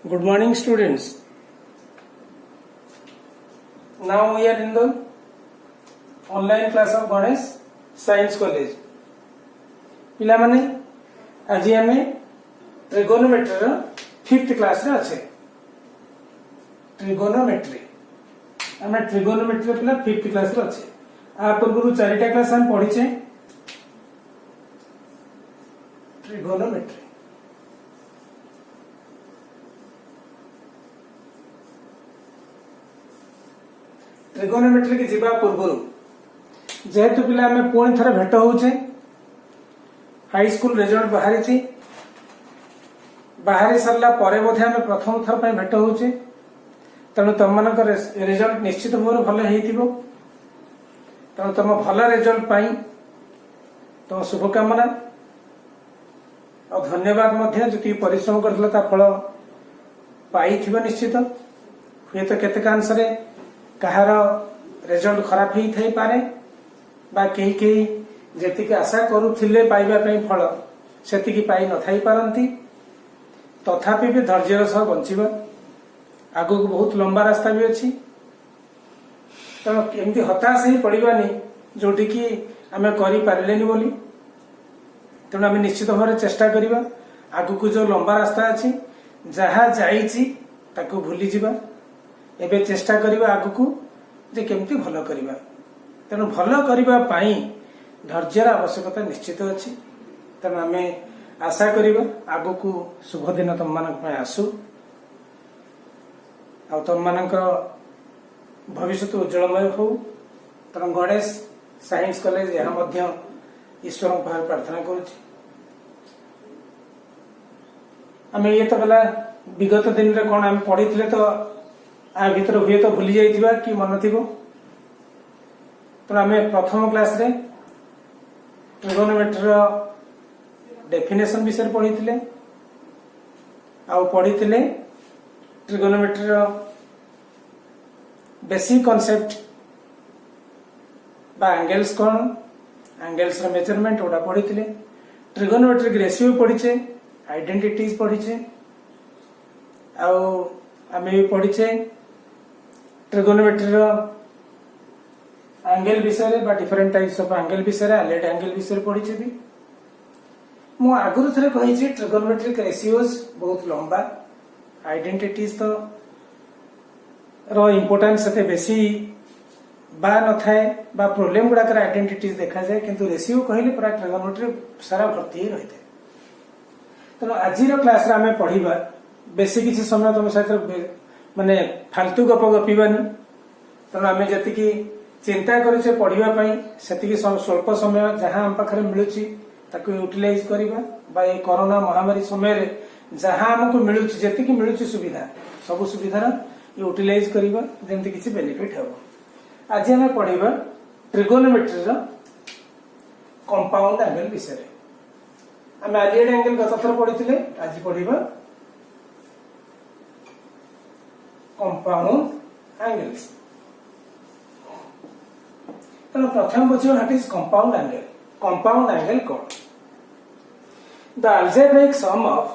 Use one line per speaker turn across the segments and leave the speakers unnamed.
Good morning, students. Now we are in the online class of Ganesh Science College. पिलामाने आज आम trigonometry fifth class रे अच्छे trigonometry आम trigonometry पिला fifth class रे अच्छे आ पूर्व चारिटा क्लास हम पढ़ीचे ट्रिगोनोमेट्री ट्रिगोनोमेट्री की जीवा पूर्व जेहेतु पिला आम पुणी थर भेट होचे हाई स्कूल रिजल्ट बाहरी बाहरी सरला परे बोधे आम प्रथम थर पर भेट होचे तेणु तुम मान रिजल्ट निश्चित भाव भल हो तेणु तुम भल रिजल्ट पाई तुम शुभकामना और धन्यवाद जी परिश्रम कर फल पाई निश्चित हुए तो केतेकांश कहार रिजल्ट खराब ही थाई पारे बा कहीं कहीं जेतिकी आशा करुथिले पाइबा पई फल सेतिकी पाई न थाई पारंती तथापि भी धैर्यर सह बंचिबा आगु को बहुत लंबा रास्ता भी अच्छी तेणु एमती हताश ही पड़ानी जोटी की आम कर बोली तेणु आम निश्चित भाव चेष्टा करवा आगु को जो लंबा रास्ता अच्छी जहा जाइछि ताकू भूली जिबा एबे चेष्टा करवा आगु को जे केमती भल करवा तेणु भल करबा पाई धैर्यर आवश्यकता निश्चित अच्छी तेणु आम आशा करवा आगु को शुभ दिन तुम मान आसू आ तुम मान भविष्य उज्जवलमय हो तेणु गणेश साइंस कॉलेज यह ईश्वर पाखे प्रार्थना करुच्ची आम ये तो गला विगत दिन में कौन आम पढ़ी तो आ भीतर हुए तो भूली जाइथिबा कि मन थिबो तो आम प्रथम क्लास रे ट्रिगोनोमेट्री डेफिनेशन विषय पढ़ी पढ़ी ट्रिगोनोमेट्री बेसिक कॉन्सेप्ट बा एंगल्स कौन एंगल्स मेजरमेंट गोटा पढ़ी ट्रिगोनोमेट्रिक रेशियो पढ़ीचे आइडेंटिटीज पढ़ीचे आम भी पढ़ीचे ट्रिगोनोमेट्री एंगल विषय बा डिफरेंट टाइप्स ऑफ एंगल विषय आलेड एंगल विषय पढ़ीचे भी मु आगुरु थरे कहिछि ट्रिगोनोमेट्रिक रेशियोज बहुत लंबा आइडेंटिटीज तो रो इंपोर्टेंस सेते बेसी बा न थाए बा प्रॉब्लम गुडा कर आइडेंटिटीज देखा जाए किंतु रेशियो कहले पूरा ट्रिगोनोमेट्री सारा भर्ती ही रहते तेणु आज क्लास रे आम पढ़ा बेसी किसी समय तुम सहित माने फालतू गप गपीबानी तेणु आम जी चिंता करुचे पढ़ाई से स्वल्प समय जहाँ आम पाखे मिलूची यूटिलाइज करवा ये कोरोना महामारी समय जहाँ आमको मिलूची जी मिलूची सुविधा सब सुविधार यूटिलाइज करवा जमती किसी बेनिफिट हम आज आम पढ़ा ट्रिगोनोमेट्री कंपाउंड एंगल विषय आम आलियड एंगल गत थर पढ़ी आज पढ़ा कंपाउंड एंगल्स तेणु प्रथम बुझे ह्वाट इज कंपाउंड एंगल कौन the algebraic sum of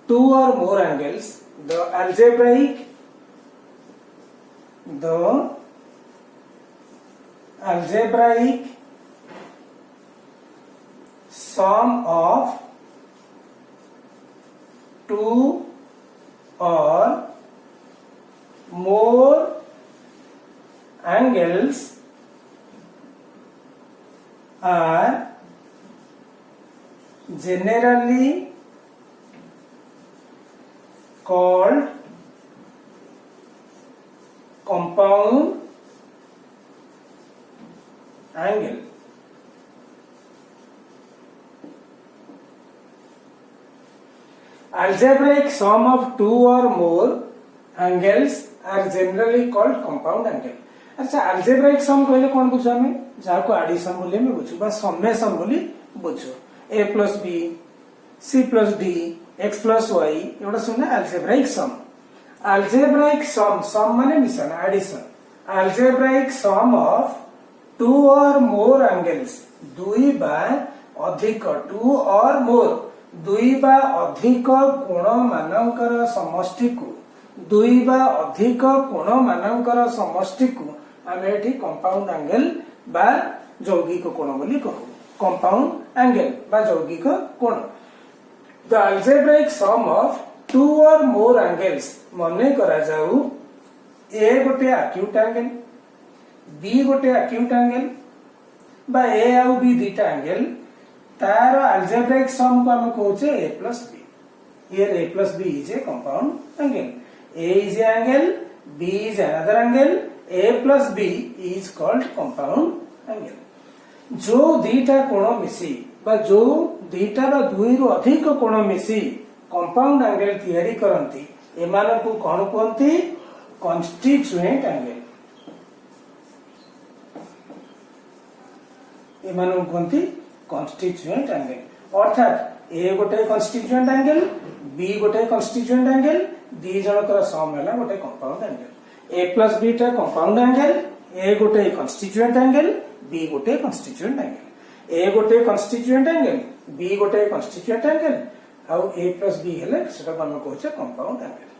two or more angles the algebraic sum of two or more angles are generally called compound angle. Algebraic sum of two or more angles are generally called compound angle. अच्छा algebraic sum कहले कौन बुझो हमें जहाँ को addition बोली हमें बुझो बा समेशन बोली बुझो a plus b c plus d x plus y एवढा सुनना algebraic sum माने मिशन addition algebraic sum of two or more angles दुई बा अधिक टू और मोर दुई बा अधिक कोण मानकर समष्टि को दुई बा अधिक कोण मानकर समष्टि को आमे एठी कंपाउंड एंगल बा यौगिक कोण बोली कहू कंपाउंड एंगल बा यौगिक कोण the algebraic sum of two or more angles मने करा जाऊ ए गोटे एक्यूट एंगल बी गोटे एक्यूट एंगल बा ए आउ बी दुईटा एंगल तार अल्जेब्राइक सम को हम कहूचे a plus b here a plus b is a compound angle a is a angle b is another angle a plus b is called compound angle जो दीटा कोण मिसी बा जो दीटा बा दुई रु अधिक कोण मिसी कंपाउंड एंगल तैयारी करंती एमान को कोन कहंती कॉन्स्टिट्यूएंट एंगल एमान को कहंती कॉन्स्टिट्यूएंट एंगल अर्थात ए गोटे कॉन्स्टिट्यूएंट एंगल बी गोटे कॉन्स्टिट्यूएंट एंगल दी जनकर सम हैला गोटे compound angle A plus B टा कंपाउंड एंगल ए गोटे कॉन्स्टिट्यूएंट एंगल बी गोटे कॉन्स्टिट्यूएंट एंगल ए गोटे कॉन्स्टिट्यूएंट एंगल बी गोटे कॉन्स्टिट्यूएंट एंगल आउ ए प्लस बी हेले सेटा हम कहूचे कंपाउंड एंगल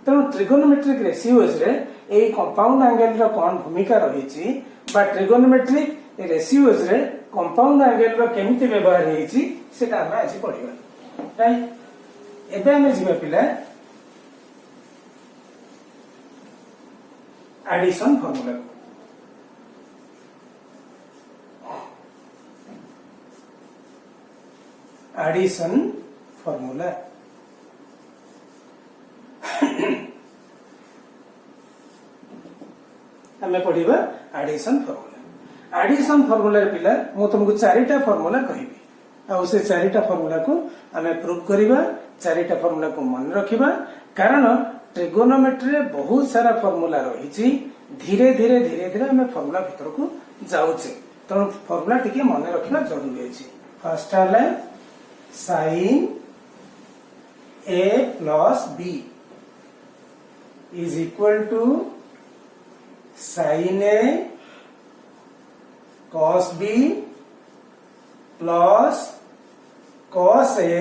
तेणु ट्रिगोनोमेट्रिक रेशियोज रे ए कंपाउंड एंगल रो कोन भूमिका रहिछि बा ट्रिगोनोमेट्रिक रेशियोज रे कंपाउंड एंगल रो केमिति व्यवहार हेछि सेटा हम आज पढिबा राइट एबे हम जिबा पिला एडिशन फार्मूला एडिशन फार्मूला हमें पढ़िबा एडिशन फार्मूला एडिशन फार्मूला पिला मु तुमको चारिटा फार्मूला कहबी आ से चारिटा फार्मूला को हमें प्रूव करिबा चारिटा फार्मूला को मन रखिबा कारण ट्रिगोनोमेट्री रे बहुत सारा फार्मूला रहिछि धीरे धीरे धीरे धीरे हमें फार्मूला भीतर को जाउछे त फार्मूला टिके मन रखिबा जरूरी अछि फर्स्ट है sin a plus b is equal to sin a cos b plus cos a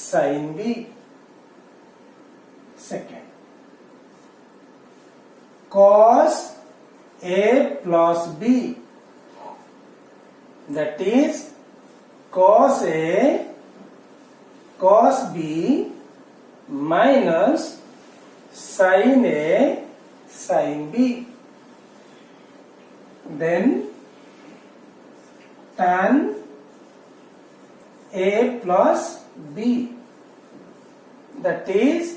sin b second cos a plus b that is cos a cos b minus sin a sin b then tan a plus b that is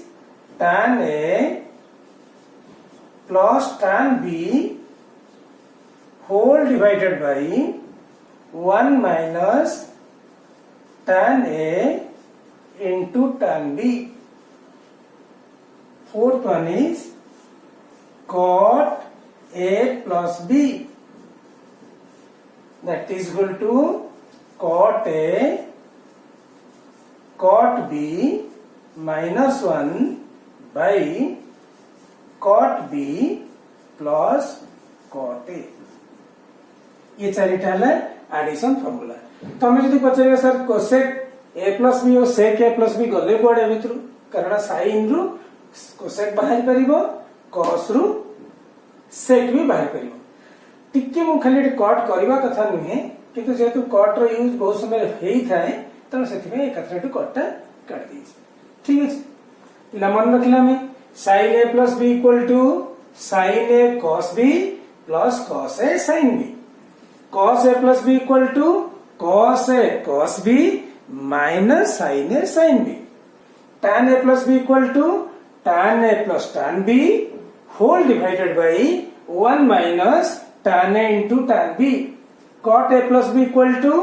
tan a plus tan b whole divided by 1 minus tan a into tan b. Fourth one is cot a plus b that is equal to cot a cot b minus 1 by cot b plus cot a. ये चारिटा है addition formula तमे जदि पचारे सर cosec A plus B और sec ए plus B गले कोडे भितर कारण साइन रु कोसेक बाहर परिबो कॉस रु सेक भी बाहर परिबो टिके मु खाली कट करबा कथा नुहे किंतु जेतु कट रो यूज बहुत समय हेई थाए त सेति में एकथरेटु कटटा काट दी ठीक है पिला मन रखला में sin a plus b equal to sin a cos b plus cos a sin b cos a plus b equal to cos a cos b minus sin a sin b tan a plus b equal to tan a plus tan b whole divided by 1 minus tan a into tan b cot a plus b equal to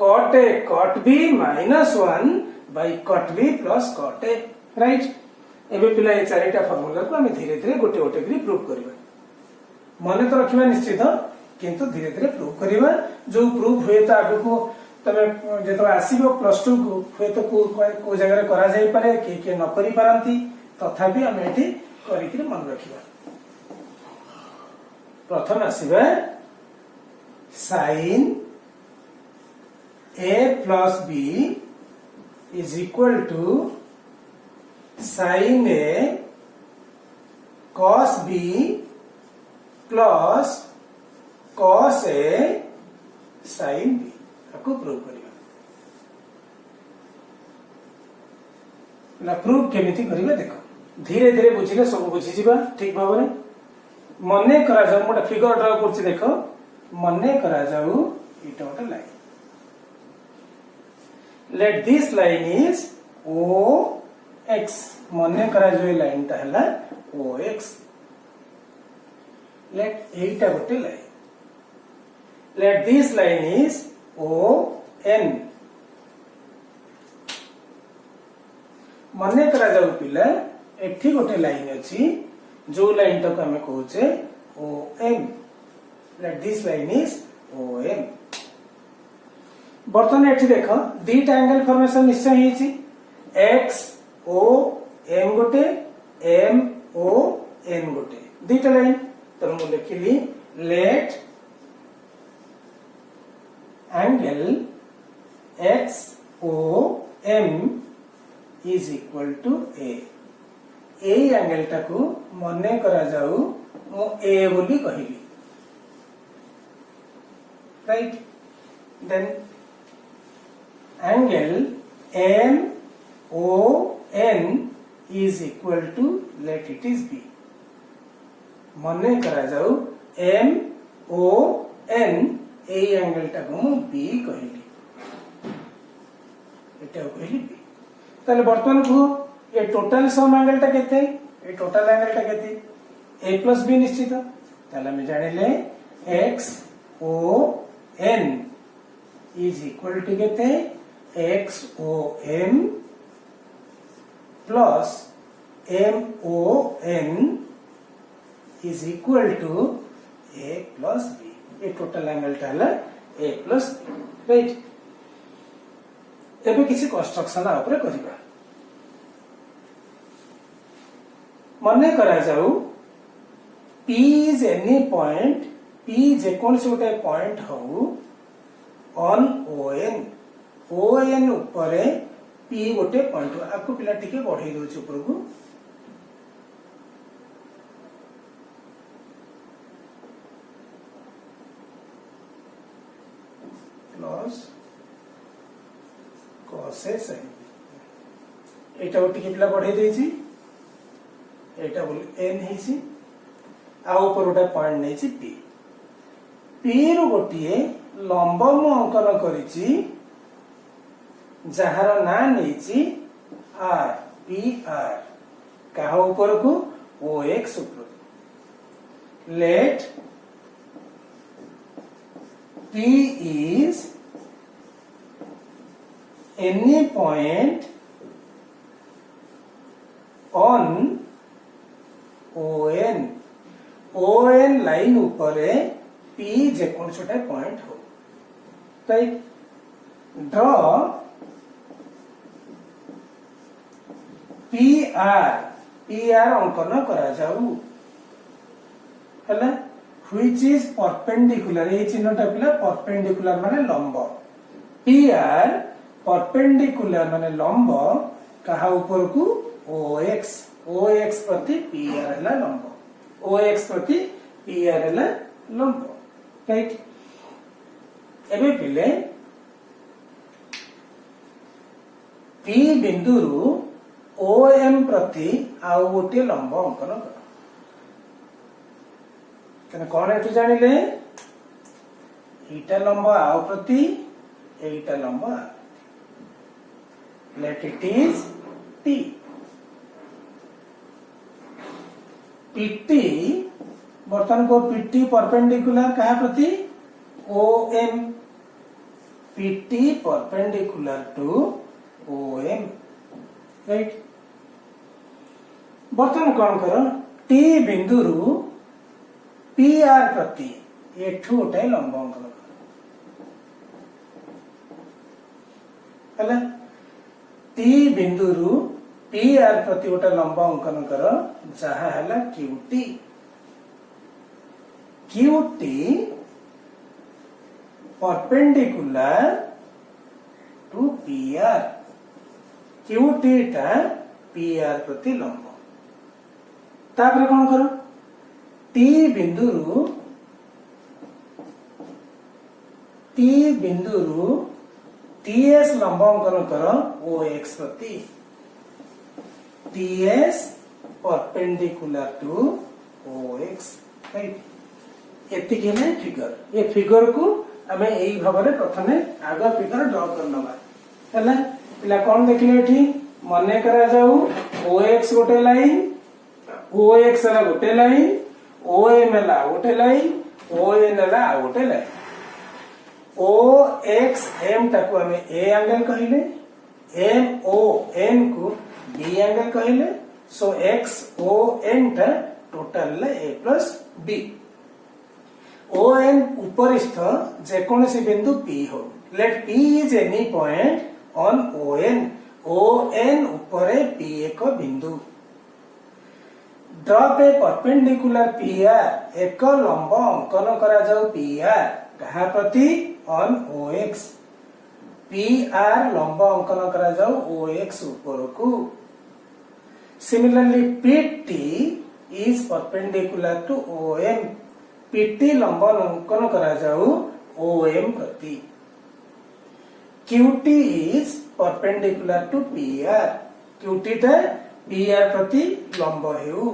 cot a cot b minus 1 by cot b plus cot a right एबे पिला ये चारिटा formula को हमें धीरे धीरे गोटे गोटे करी प्रूव करबा मने तो रखिबा निश्चित किंतु धीरे धीरे प्रूव करबा जो प्रूव हुए तो आगु को तमे जेतो आसीबो प्लस 2 को हुए तो को जगह रे करा जाई पारे के न करि पारंती तथापि हम एठी करि कि मन रखिबा प्रथम आसीबा sin a plus b is equal to sine A cos B plus cos A sine B आपको प्रूव करना प्रूव केमिति करिवे देखो धीरे धीरे बुझिले सब बुझी जिबा ठीक भाबरे मने करा जाऊ मोटा फिगर ड्रा करछि देखो मने करा जाऊ इटा गोटे line let this line is O X मने करा जाऊ लाइन ता हला ओ एक्स लेट एटा गोटे line let this line is O N मने करा जाऊ पिला एठी गोटे लाइन अछि जो लाइन तक हमें कहूचे O M let this line is O M बर्तन एठी देखो दीटा एंगल फॉर्मेशन निश्चय हिची एक्स ओ एम गोटे एम ओ एन गोटे दीटा लाइन तो मु लिखिली let angle X O M is equal to A angle टाकू मने करा जाऊ मु ए बोली कहिली right then angle M O N is equal to let it is B मने करा जाऊ M O N A angle टाकू मु बी कहिली एटा कहिली बी ताले वर्तमान को ये टोटल सम एंगल टा केते ये टोटल एंगल टा केते ए प्लस बी निश्चित ताले हम जानिले X O N is equal to केते X O M plus M O N is equal to A plus B ये टोटल एंगल टा हला ए प्लस बी राइट एबे किसी कंस्ट्रक्शन ऊपर करिबा मने करा जाऊ P is any point P जे कौन से गोटे पॉइंट हो ऑन ON ऊपर P गोटे पॉइंट हो आपको पिला टिके बढ़ाई दउछ ऊपर को प्लस cos A sin एटा टिके पिला बढ़ाई देछि एटा बोल n हिसी आ ऊपर गोटे पॉइंट नेछि p p रो गोटिए लंब मु अंकन करिछि जहार ना नेछि r p r कहा ऊपर को o x ऊपर let p is any point on ON line ऊपर P जे कौन छोटा पॉइंट हो राइट ड्रॉ PR अंकन करा जाऊ हला व्हिच इज परपेंडिकुलर ए चिन्हटा पिला परपेंडिकुलर माने लंब PR परपेंडिकुलर माने लंब कहा ऊपर को OX प्रति PR हला लंब OX प्रति PR हला लंब राइट एबे पिले P बिंदु रु OM प्रति आउ गोटे लंब अंकन कर कने कोन एतु जानिले एटा लंब आउ प्रति एटा लंब late it is T PT बर्तन को PT परपेंडिकुलर कहा प्रति OM PT perpendicular to OM right बर्तन कौन करो T बिंदु रु PR प्रति एठू गोटे लंब अंकन हला T बिंदु रु PR प्रति गोटे लंब अंकन कर जहा हला QT perpendicular to PR QT टा पी आर प्रति लंब तापर कौन कर टी बिंदुरु टीएस लंब अंकन कर ओ एक्स प्रति TS perpendicular to O X right एतिके ने फिगर ये फिगर को आमे एई भाबरे प्रथमे आगा फिगर ड्रा करनबा हैला पिला कोन देखिले एठी मने करा जाऊ OX गोटे लाइन OX ला गोटे लाइन OM ला गोटे लाइन ON ला गोटे लाइन OXM ताको हमें A एंगल कहिले MON को B एंगल कहिले सो XON टा टोटल ला A प्लस B ON उपरिस्थ जेकोनसी बिंदु P हो let P is any point on ON उपरे P एक बिंदु ड्रॉप ए परपेंडिकुलर PR एक लंब अंकन करा जाऊ PR कहा प्रति ऑन OX PR लंब अंकन करा जाऊ OX ऊपर को similarly PT is perpendicular to OM PT लंब अंकन करा जाऊ OM प्रति QT is perpendicular to PR QT टा PR प्रति लंब हेउ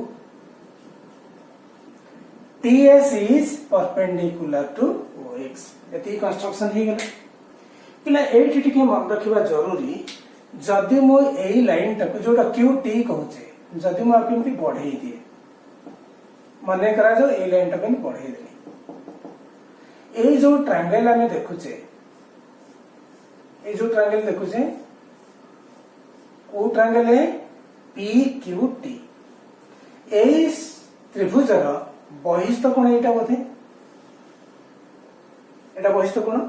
TS is perpendicular to OX एती कंस्ट्रक्शन हे गेला पिला एठी टिके मन रखिबा जरूरी जदी मो एई लाइन टाको जोटा QT कहूचे जदी मो आपके बढ़ाई दिए मने करा जो एई लाइन टाको बढ़ाई देली एई जो ट्रायंगल आमे देखुचे ए जो ट्रायंगल देखुचे वो ट्रायंगल है PQT एई त्रिभुजर बहिस्थ कोण एटा बोधे एटा बहिस्थ कोण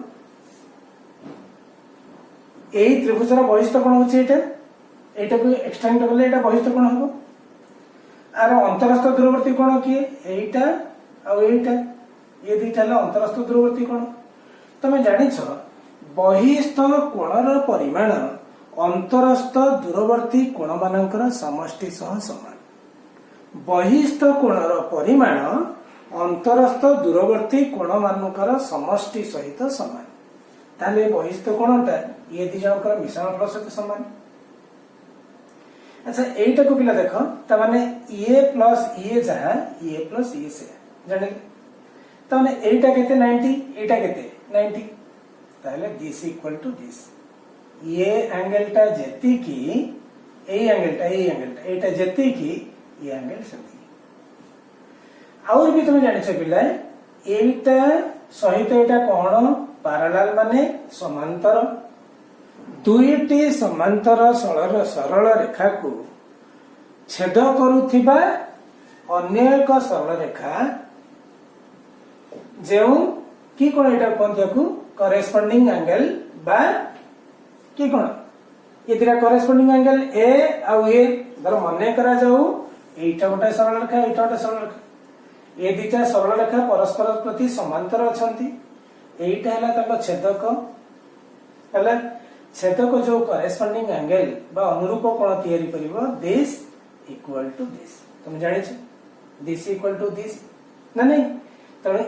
एई त्रिभुजर बहिस्थ कोण होचे एटा को एक्सटेंड करले एटा बहिस्थ कोण हबो आर अंतरस्थ दूरवर्ती कोण किए एटा आ एटा ये दुईटा हला अंतरस्थ दूरवर्ती कोण तमे जानिछ बहिस्थ कोणर परिमाण अंतरस्थ दूरवर्ती कोण मानकर समष्टि सह समान बहिस्थ कोणर परिमाण अंतरस्थ दूरवर्ती कोण मानकर समष्टि सहित समान ताले बहिस्थ कोणटा ये दी जनकर मिश्रण फल सहित समान अच्छा एटा को पिला देखो त माने ए प्लस ए जहा ए प्लस ए से जाने त माने एटा केते 90 एटा केते 90 ताले दिस इक्वल टू दिस ये एंगल टा जेती की ए एंगल टा एटा जेती की ये एंगल सेती और भी तुम जानि छ पिला एटा सहित एटा कोण पैरेलल माने समांतर दुईटी समांतर सरल रेखा को छेद करुथिबा अन्य एक सरल रेखा जेउ की कोण एटा कोनथाकू करेस्पोंडिंग एंगल बा की कोण एतिरा करेस्पोंडिंग एंगल ए आ ए धर मने करा जाऊ एटा गोटे सरल रेखा एटा गोटे सरल रेखा ए दिटा सरल रेखा परस्पर प्रति समांतर अछंती एटा हला तक छेदक हला छेदक जो करेस्पोंडिंग एंगल बा अनुरूप कोण तयारी करिवो दिस इक्वल टू दिस तुम जानि छ दिस इक्वल टू दिस ना नहीं तने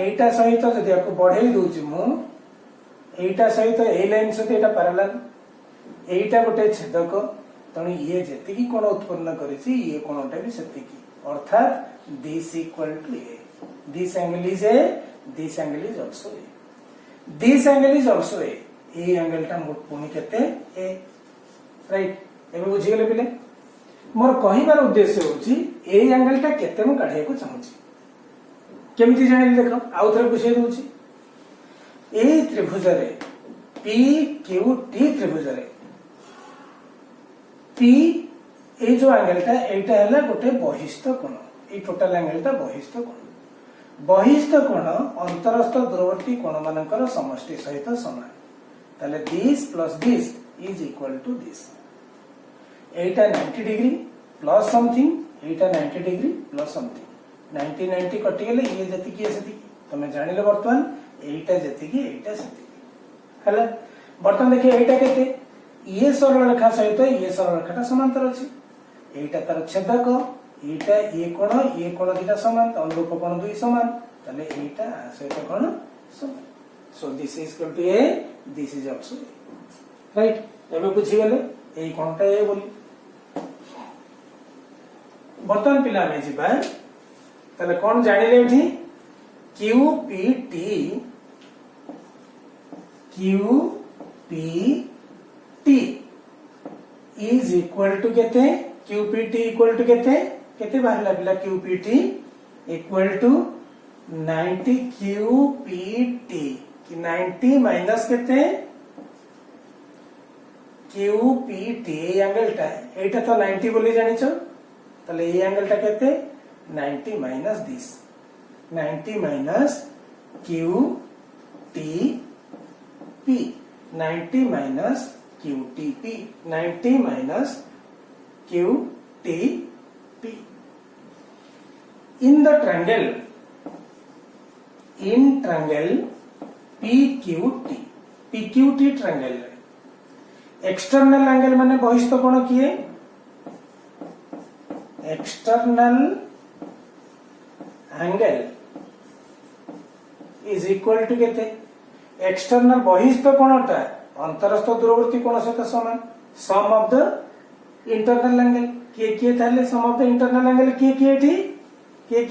एटा सहित जदि आपको बढ़ाई दूची मु एटा सहित ए लाइन सहित एटा पैरेलल एटा गोटे छेदक तने ये जेति की कोण उत्पन्न करिछि ये कोणटा भी सेति की अर्थात this equal to A this angle is A this angle is also A this angle is also A A angle टा पुणी केते ए राइट एबे बुझी गेले पिले मोर कहिबार उद्देश्य होची ए एंगल टा केते मु काढे को चाहूची केमिति जानिले देखो आउ थरे बुझे दूची ए त्रिभुज रे PQT त्रिभुज रे P ए जो एंगल टा एटा हला गोटे बहिस्थ कोण ए टोटल एंगल टा बहिस्थ कोण अंतरस्थ दूरवर्ती कोण मानकर समष्टि सहित समान ताले this plus this is equal to this एटा 90 डिग्री प्लस समथिंग एटा 90 डिग्री प्लस समथिंग 90 90 कटि गेले ये जति की सेति तमे जानिले वर्तमान एटा जति की एटा सेति हला वर्तमान देखिए एटा केते ये सरल रेखा सहित ये सरल रेखाटा समांतर अछि एटा तार छेदक एटा ये कोण दिटा समान अनुरूप कोण दुई समान ताले एटा सहित कोण समान so this is equal to A this is also right एबे बुझी गेले एई कोणटा ए बोली बर्तमान पिला में जिबा ताले कोण जानिले एठी QPT is equal to केते QPT equal to केते बाहरला पिला QPT equal to 90 QPT कि 90 माइनस केते QPT एंगल टा एटा तो 90 बोली जानिछो तले ए एंगल टा केते 90 minus this 90 minus QTP 90 minus QTP 90 minus QTP in the triangle PQT triangle external angle माने बहिस्थ कोण किए external angle is equal to केते एक्सटर्नल बहिस्थ कोणटा अंतरस्थ दूरवर्ती कोण सहित समान सम ऑफ द इंटरनल एंगल के थाले सम ऑफ द इंटरनल एंगल के एठी के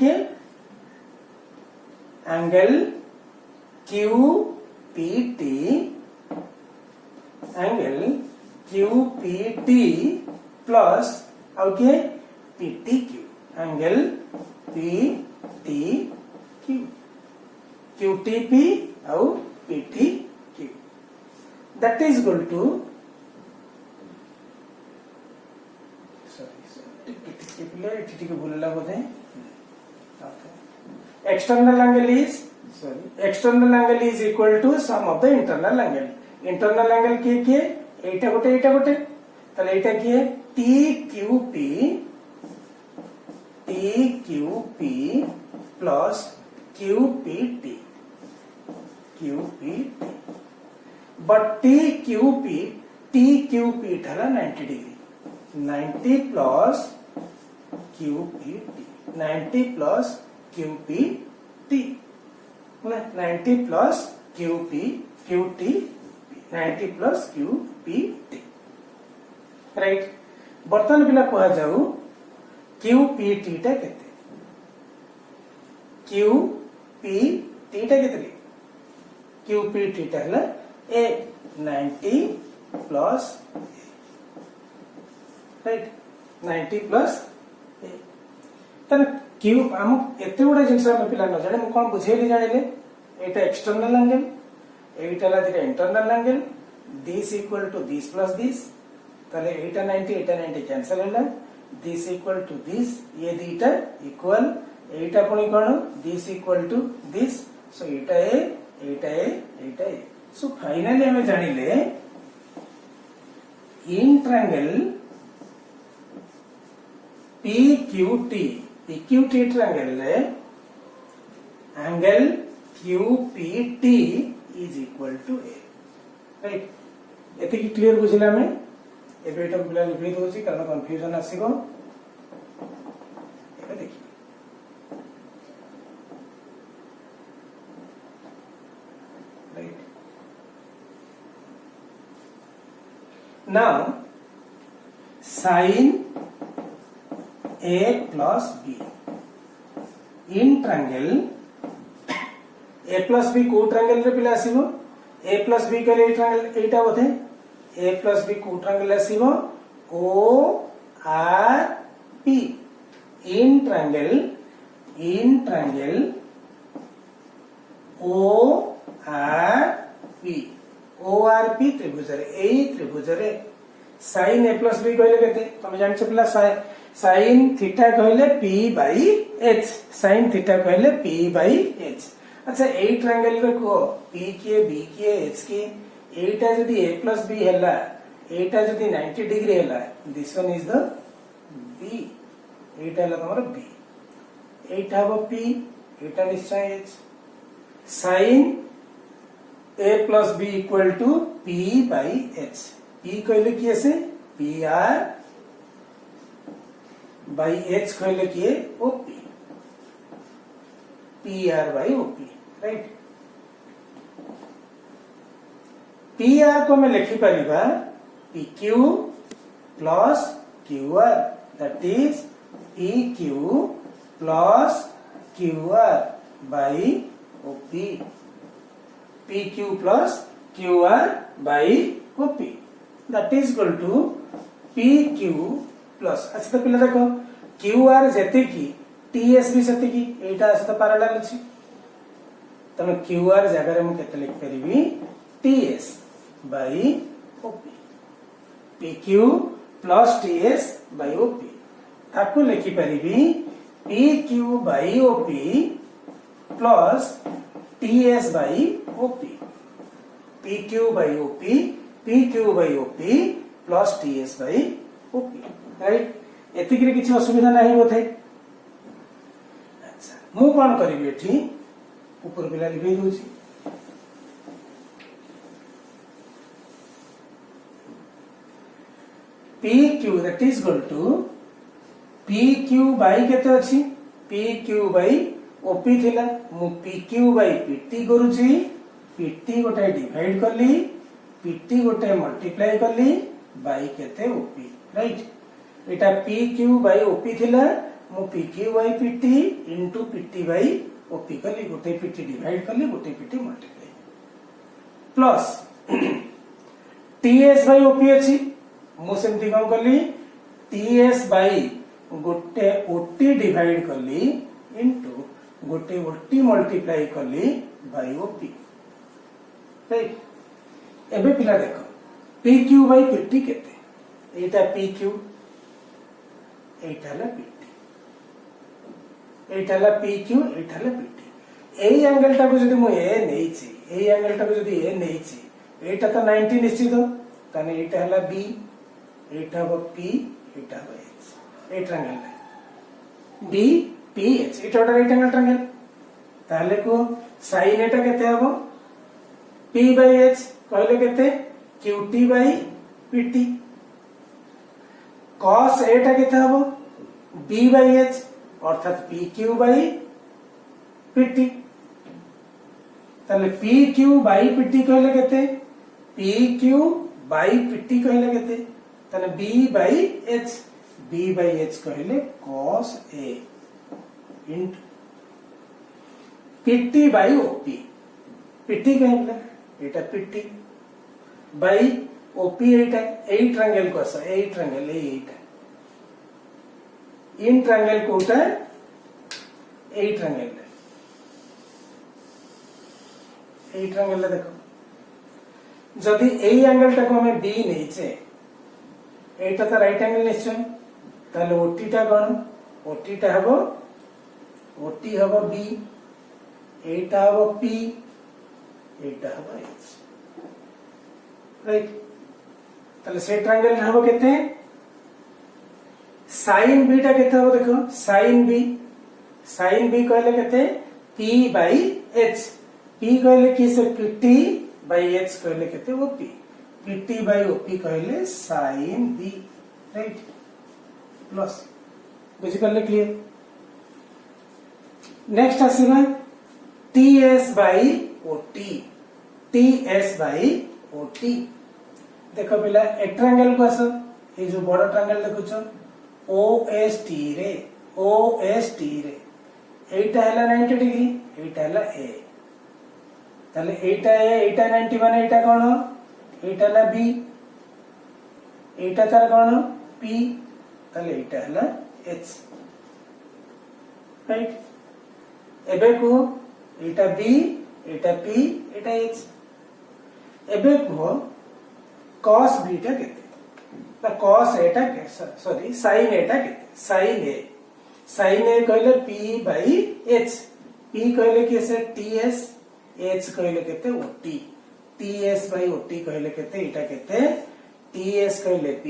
एंगल QPT प्लस और के PTQ एंगल PTQ QTP और PTQ that is equal to external angle is equal to sum of the internal angle के एटा गोटे ताले एटा किए TQP plus QPT but TQP था 90 degree 90 plus QPT 90 plus QPT 90 plus QT 90 plus QPT right बर्तमान पिला कहा जाऊ QPT टा केते QPT टा केते QPT टा हला ए 90 प्लस राइट 90 प्लस ए तने क्यू हम एते गुडा जिंस हम पिला न जाने मु कोन बुझेली जानिले एटा एक्सटर्नल एंगल एटा ला दिरा internal angle this equal to this plus this तले एटा 90 कैंसिल होला दिस इक्वल टू दिस ये दीटा इक्वल एटा पुनी कोन this equal to this so एटा ए सो फाइनली हमें जानिले इन ट्रायंगल PQT ट्रायंगल ले angle QPT is equal to A right एते की क्लियर बुझिला में एबे एटा बुला लिखि दोछि कारण कंफ्यूजन आसीगो एबे देखि right now sin A plus B in triangle A plus B को ट्रायंगल रे पिला आसीबो A plus B कले ट्रायंगल एटा बोथे A plus B को triangle आसीबो ORP in triangle ORP त्रिभुज रे एई त्रिभुज रे sin A plus B कहले केते तमे जानि छ पिला sin थीटा कहले P by H sin theta कहले P by H अच्छा एई ट्रायंगल रे को P के B के H के एटा जदी A plus B हैला एटा जदी 90 डिग्री हैला this one is the B एटा हैला तमरो B एटा हबो P एटा निश्चय H sin A plus B equal to P by H P कहले किए से PR बाई H कहले किए OP, PR by OP, right. PR को मैं लिखि परिबा PQ plus QR, that is PQ plus QR by OP, PQ plus QR by OP, that is equal to PQ plus, अच्छा तो पिला देखो QR जेते की TS भी सेते की, एटा सहित पैरेलल अछि, तने QR जगह मु केते लिख परिबी TS by OP, PQ plus TS by OP, ताको लिखि परिबी PQ by OP plus TS by OP, PQ by OP, PQ by OP plus TS by OP, right. एतिक रे किछि असुविधा नाही होथे। अच्छा मु कोन करिबी एठी ऊपर पिला लिखि दोछि, PQ that is equal to PQ by केते अछि, PQ बाई OP थिला, मु PQ बाई PT करूछि, PT गोटे डिवाइड करली, PT गोटे मल्टीप्लाई करली बाई केते OP, right. Etah PQ by OP थिला, मु PQ by PT into PT by OP करली, गोटे PT डिवाइड करली, गोटे PT multiply plus TS by OP अछि, मु सेमती कम करली TS बाई गोटे OT डिवाइड करली इनटू गोटे OT मल्टीप्लाई करली बाई OP, राइट। एबे पिला देखो PQ बाई PT केते, एटा PQ, एटा हला PT, एटा हला PQ, एटा हला PT। एई एंगल टा को जदी मु A नेइछि, एई एंगल टा को जदी A नेइछि, एटा तो 90 निश्चित, तने एटा हला B, एटा हो P, एटा हो H, ए ट्रायंगल B P H, एटा राइट एंगल ट्रायंगल, ताले को sin एटा केते हबो P बाई H कहले केते QT बाई PT, cos एटा केते हबो B बाई H अर्थात PQ बाई PT, ताले PQ बाई PT कहले केते PQ बाई PT कहले केते, ताले B by H, B by H कहले cos A into PT by OP, PT कहले एटा PT by OP, Etah A triangle को आसा, ए ट्रायंगल एटा इन ट्रायंगल कोटा ए ट्रायंगल, ए ट्रायंगल देखो जदि ए एंगल टा को हमें B नेइछे, एटा तो राइट एंगल निश्चय, ताले OT टा कोन, OT टा हबो, OT हबो B, एटा हबो P, एटा हबो H, राइट। ताले से ट्रायंगल हबो केते sin B टा केते हबो देखो, sin B कहले केते P बाई H, P कहले किसे PT बाई H कहले केते OP, PT बाई OP कहले sin B, राइट। प्लस बुझि करले क्लियर। नेक्स्ट आसीबा TS by OT, TS by OT, देखो पिला ए ट्रायंगल को आसो, ए जो बड़ ट्रायंगल देखुछो OST रे, OST रे एटा हला 90 डिग्री, एटा हला A, ताले एटा A, एटा 90 माने एटा कोन, एटा हला B, एटा तार कोन P, ताले एटा हला H, राइट। एबे को एटा B, एटा P, एटा H, एबे को cos B टा केते, ता cos A टा के सॉरी sin A टा केते, sin A कहले P बाई H, P कहले केसे TS, H कहले केते OT, TS बाई OT कहले केते, एटा केते TS कहले P,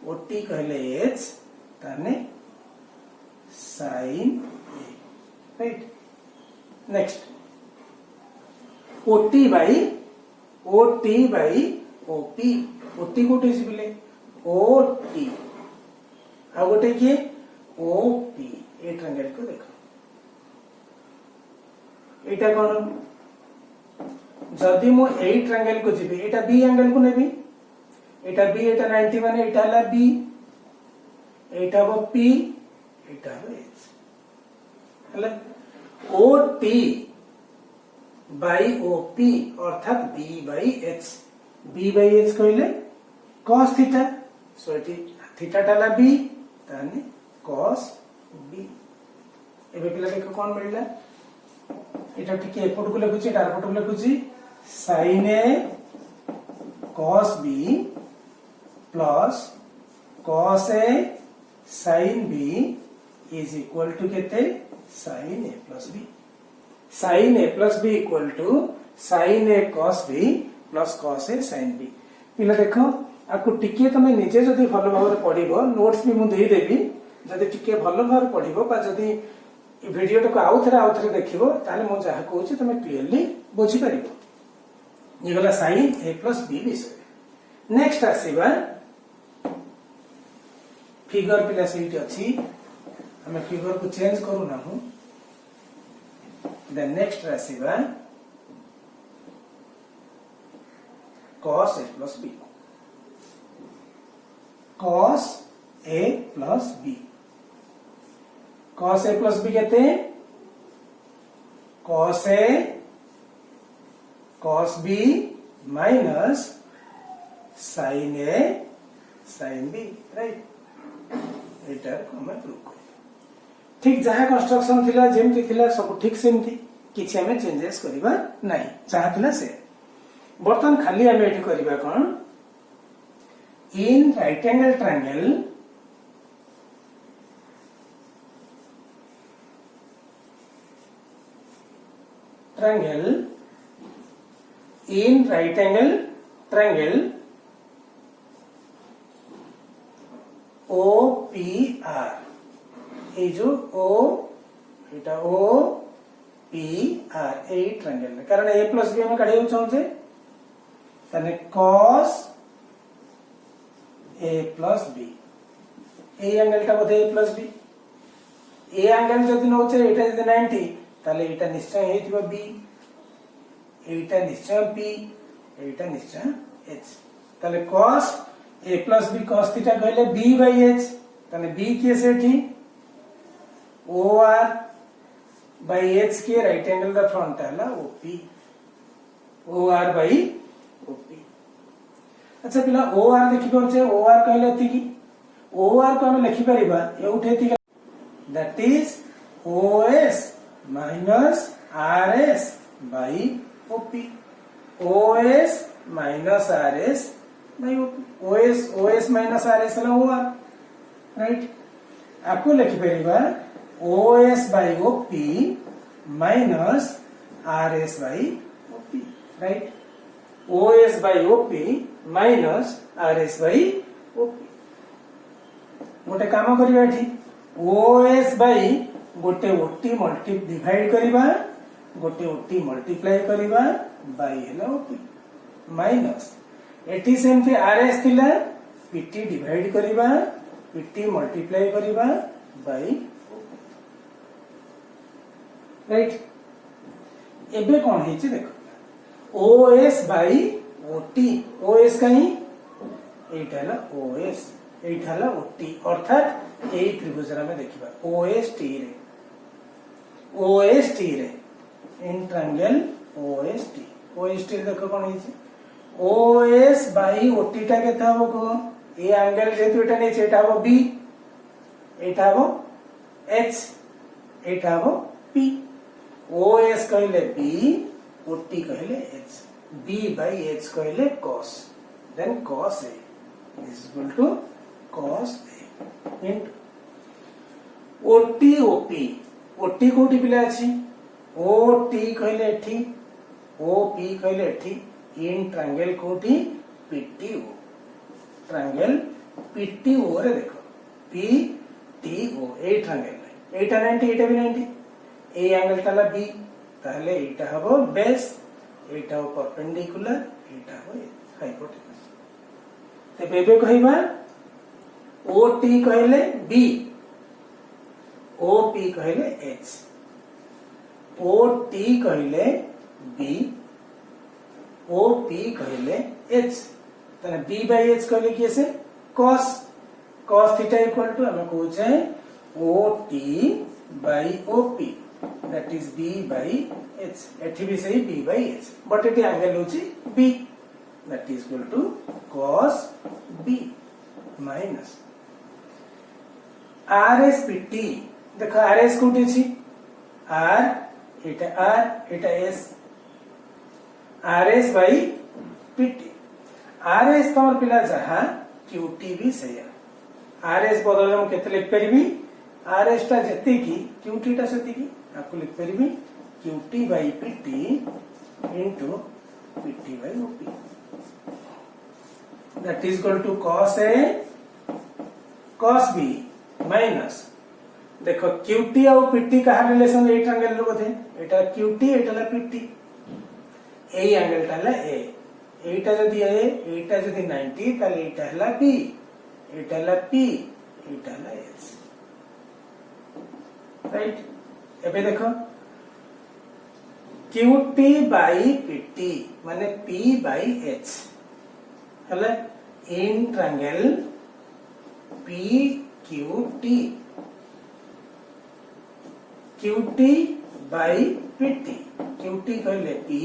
OT कहले H, ताने sin A, right. Next OT by OP, OT कोटी पिले ओटी आ गोटे किए ओपी ए ट्रायंगल को देखो एटा कौन जदि मु ए ट्रायंगल को जीबी एटा बी एंगल को नेबी एटा बी एटा 90 माने एटा हला बी एटा हो पी एटा हो एच हला ओटी बाई ओपी अर्थात बी बाई एच कहले cos theta so eighty theta टाला बी ताने cos बी एबे पिला देखो कोन मिलला एटा टिके एपट को लिखुची एटा एपट को लिखुची sin a cos b plus cos a sin b is equal to केते sin a plus b sin a plus b equal to sin a cos b plus cos a sin b पिला देखो आकु टिके तमे निजे जदी भलो भाव पढिबो notes भी मु देई देबी जदी टिके भलो भाव पढिबो बा जदी वीडियो को आउ थे देखिबो ताले मु जहा कहूची तमे क्लियरली बुझी परिबो ये गला sin a प्लस b विषय नेक्स्ट आसीबा फिगर पिला सेठी अछि हमें फिगर को चेंज करू ना हूं देन नेक्स्ट आसीबा cos a plus b cos a plus b cos a plus b कहते हैं cos a cos b minus sin a sin b right एटा हमें प्रूव कर ठीक जहा कंस्ट्रक्शन थिला जेमति थिला सब ठीक सेमति किछि हमें चेंजेस करिबा नाही जहा थिला से बर्तन खाली हमें एठी करिबा कोन in right angle triangle in right angle triangle OPR ये जो O इटा OPR ए ट्रायंगल कारण A प्लस B हम काढियो चाहूचे तने cos A plus B A angle टा बोधे A plus B A angle जदि नोचे एटा जदि 90 ताले एटा निश्चय हेतिबा B एटा निश्चय P एटा निश्चय H ताले cos A plus B cos theta कहले B by H ताले B के सेठी OR by H के राइट एंगल द फ्रंट हला OP OR by OP अच्छा पिला OR देखि पहुंचे OR कहले एतिकी OR को हम लिखि परिबा एउठे एतिकी that is OS minus RS by OP OS minus RS by OP OS minus RS हला OR राइट आपको लिखि परिबा OS by OP minus RS by OP right OS by OP minus RS by OP गोटे काम करिबा एठी OS by गोटे OT multi divide करिबा गोटे OT मल्टीप्लाई करिबा बाय हेला OP माइनस एटी सेमते RS थिला PT डिवाइड करिबा PT मल्टीप्लाई करिबा बाय राइट एबे कोन हेछि देखो OS बाय OT OS कहीं एटा हला OS एटा हला OT अर्थात एई त्रिभुज रे देखिबा OST रे इन ट्रायंगल OST देखो कोन हेछि OS बाय OT टा केता हो को ए एंगल जेतु एटा नै एटा हो B एटा हो H एटा हो P OS कहले B OT कहले H B by H कहले cos then cos A is equal to cos A into OT OP OT कोटी पिला अछि OT कहले एठी OP कहले एठी इन ट्रायंगल कोटी PTO ट्रायंगल PTO रे देखो PTO ए ट्रायंगल एटा 90 एटा भी 90 ए एंगल ताला B ताले एटा हबो बेस एटा हो परपेंडिकुलर एटा हो हाइपोटेनस तेबे एबे कहबा ओ टी कहले बी, ओ पी कहले एच, ओ टी कहले बी, ओ पी कहले एच, तने बी बाय एच कहले किए से cos, cos theta equal to हमें कहू छै O T by O P, that is B by H, एठी भी सही बी बाय एच, बट एटी एंगल होची B, that is equal to cos B minus R S P T, देखो R S कोटी छी, are Etah S, R S by PT, R S तमर पिला जहा क्यूटी भी सही, आर एस बदल हम केते लिख परिबी, आर एस टा जति की क्यूटी टा सति की आपको लिख परिबी QT by PT into PT by OP, that is equal to cos A cos B minus, देखो क्यूटी और पीटी का रिलेशन एट एंगल रो बोधे, एटा क्यूटी एटा पीटी, ए एंगल टा ए, एटा जदी ए एटा जदी 90 ताले एटा हला बी, एटा हला पी, एटा हला एच, राइट। एबे देखो क्यूटी बाई पीटी माने पी बाई एच हला in triangle P QT, QT by PT, QT कहले पी,